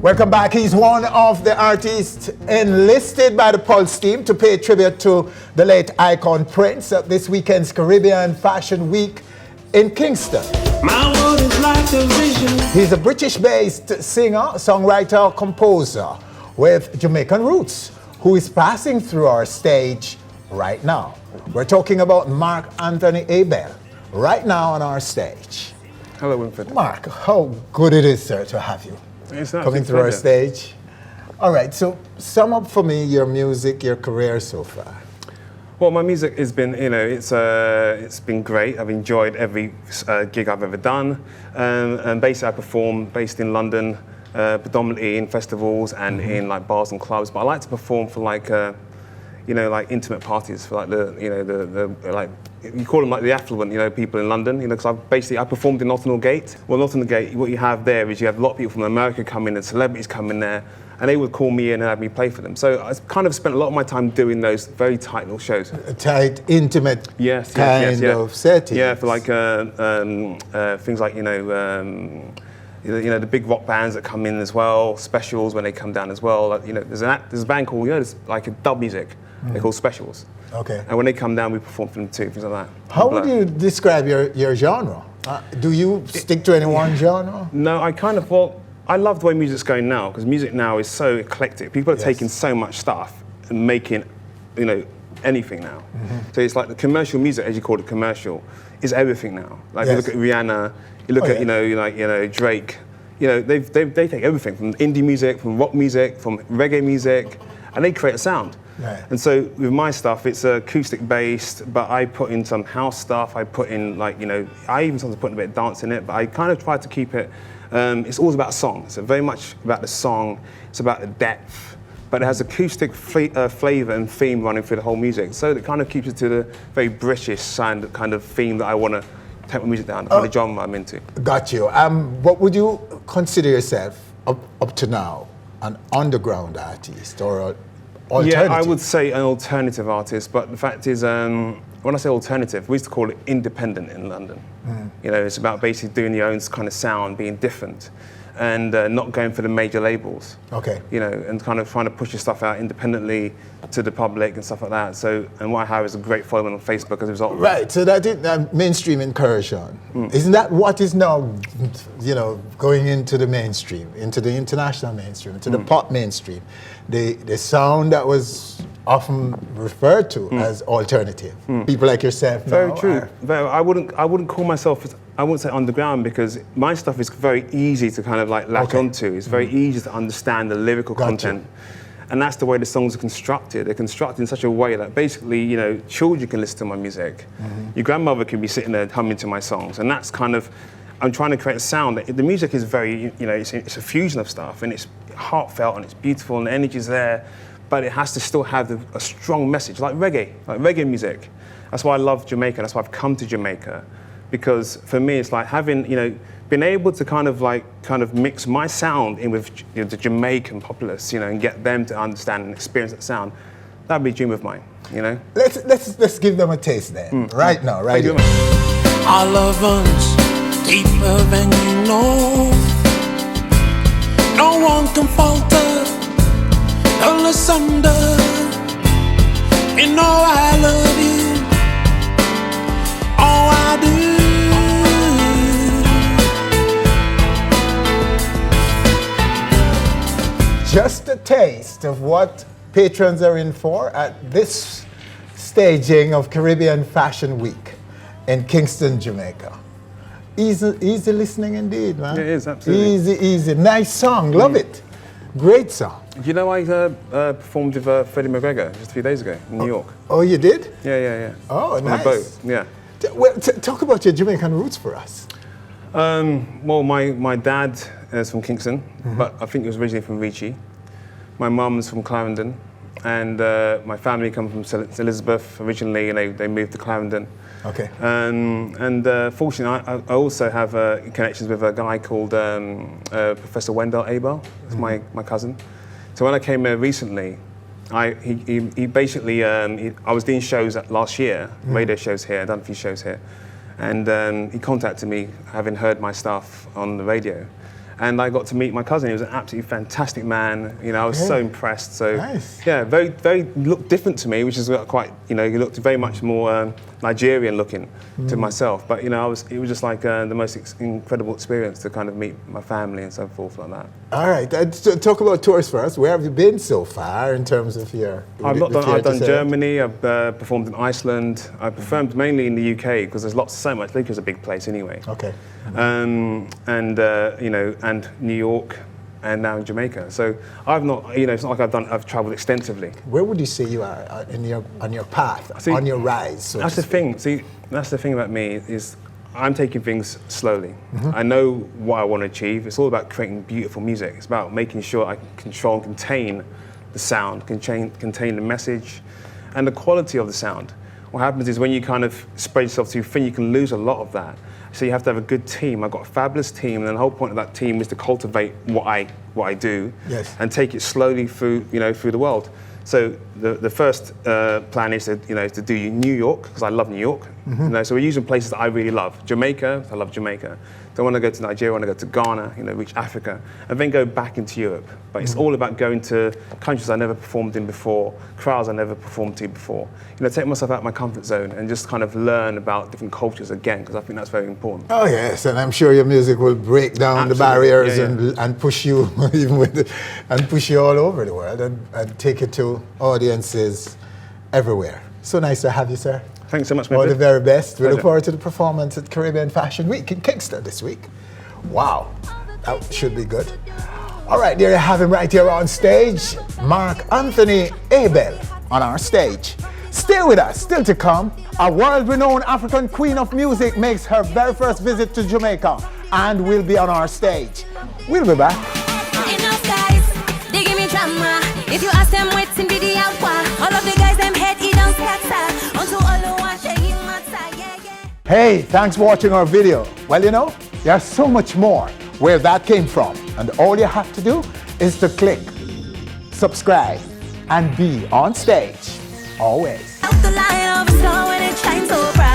Welcome back. He's one of the artists enlisted by the Pulse team to pay tribute to the late icon Prince at this weekend's Caribbean Fashion Week in Kingston. My world is like a vision. He's a British-based singer, songwriter, composer with Jamaican roots who is passing through our stage right now. We're talking about Mark Anthony Abel right now on our stage. Hello, Winfred. Mark, how good it is, sir, to have you. It's coming through our stage. All right, so sum up for me your music, your career so far. Well, my music has been, it's been great. I've enjoyed every gig I've ever done. And basically I perform based in London, predominantly in festivals and in like bars and clubs. But I like to perform for like, like intimate parties for like like, you call them like the affluent, people in London, because I performed in Notting Gate. Well, Notting Gate, what you have there is you have a lot of people from America come in and celebrities come in there, and they would call me in and have me play for them. So I kind of spent a lot of my time doing those very tight little shows. Tight, intimate kind of settings. Yeah, for like things like, the big rock bands that come in as well, specials when they come down as well. Like, there's a band called, there's like a dub music. They're called specials. Okay. And when they come down, we perform for them too, things like that. How would you describe your genre? Do you stick to any one genre? No, I love the way music's going now, because music now is so eclectic. People are taking so much stuff and making, anything now. So it's like the commercial music, as you call it, commercial, is everything now. Like you look at Rihanna, you look at Drake. They take everything from indie music, from rock music, from reggae music, and they create a sound. Right. And so with my stuff, it's acoustic based, but I put in some house stuff. I put in I even sometimes put a bit of dance in it, but I kind of try to keep it. It's always about song. It's very much about the song. It's about the depth, but it has acoustic flavor and theme running through the whole music. So it kind of keeps it to the very British sound kind of theme that I want to take my music down, the kind of genre I'm into. Got you. What would you consider yourself up to now, an underground artist or alternative? Yeah, I would say an alternative artist, but the fact is, when I say alternative, we used to call it independent in London. It's about basically doing your own kind of sound, being different, and not going for the major labels. Okay. And kind of trying to push your stuff out independently to the public and stuff like that. So, and what I have is a great following on Facebook as a result of that. Right, so that is mainstream incursion. Isn't that what is now, going into the mainstream, into the international mainstream, into the pop mainstream? The sound that was often referred to as alternative. People like yourself now. Very true. I wouldn't call myself, I wouldn't say underground, because my stuff is very easy to kind of like latch onto. It's very easy to understand the lyrical content. And that's the way the songs are constructed. They're constructed in such a way that basically, children can listen to my music. Your grandmother can be sitting there humming to my songs. And that's kind of, I'm trying to create a sound. The music is very, it's a fusion of stuff, and it's heartfelt and it's beautiful and the energy's there, but it has to still have a strong message, like reggae music. That's why I love Jamaica. That's why I've come to Jamaica, because for me it's like having, being able to kind of mix my sound in with the Jamaican populace, and get them to understand and experience that sound. That'd be a dream of mine, Let's give them a taste then, right now, right here. Our love runs deeper than you know. No one can falter, all asunder. You know I love you, oh I do. Just a taste of what patrons are in for at this staging of Caribbean Fashion Week in Kingston, Jamaica. Easy listening indeed, man. It is, absolutely. Easy. Nice song, love it. Great song. I performed with Freddie McGregor just a few days ago in New York. Oh, you did? Yeah. Oh, on nice. a boat, yeah. Well, talk about your Jamaican roots for us. Well, my dad is from Kingston, but I think he was originally from Ricci. My mum's from Clarendon, and my family come from St. Elizabeth originally, and they moved to Clarendon. Okay. And fortunately, I also have connections with a guy called Professor Wendell Abel. It's my cousin. So when I came here recently, he basically, I was doing shows last year, radio shows here, I've done a few shows here, and he contacted me, having heard my stuff on the radio. and I got to meet my cousin. He was an absolutely fantastic man. You know, I was so impressed. So Nice. yeah, very looked different to me, which is quite, you know, he looked very much more Nigerian looking to myself. But you know, it was just like the most incredible experience to kind of meet my family and so forth like that. All right, talk about tours first. Where have you been so far in terms of your? I've done Germany. I've performed in Iceland. I performed mainly in the UK because there's so much. I think it's a big place anyway. Okay. You know, and New York, and now in Jamaica. So I've not, you know, it's not like I've travelled extensively. Where would you say you are on your path, on your rise? So that's the thing. See, that's the thing about me is I'm taking things slowly. I know what I want to achieve. It's all about creating beautiful music. It's about making sure I can control and contain the sound, contain the message, and the quality of the sound. What happens is when you kind of spread yourself too thin, you can lose a lot of that. So you have to have a good team. I've got a fabulous team, and the whole point of that team is to cultivate what I do, and take it slowly through the world. So the first plan is to do New York, because I love New York. You know, so we're using places that I really love. Jamaica, I love Jamaica. So I want to go to Nigeria, I want to go to Ghana, you know, reach Africa, and then go back into Europe. But it's all about going to countries I never performed in before, crowds I never performed to before. You know, take myself out of my comfort zone and just kind of learn about different cultures again, because I think that's very important. Oh yes, and I'm sure your music will break down the barriers and push you and push you all over the world and take it to audiences everywhere. So nice to have you, sir. Thanks so much, all the very best. We Pleasure. look forward to the performance at Caribbean Fashion Week in Kingston this week. Wow, that should be good. All right, there you have him right here on stage. Mark Anthony Abel on our stage. Stay with us, still to come. A world-renowned African queen of music makes her very first visit to Jamaica and will be on our stage. We'll be back. Enough guys, they give me drama. If you ask them what's in the alpha, all of the guys them head it don't scatter. Unto all the ones shaking matter, yeah. Hey, thanks for watching our video. Well, you know, there's so much more where that came from. And all you have to do is to click subscribe and be on stage always. Out the line of a star when it shines so bright.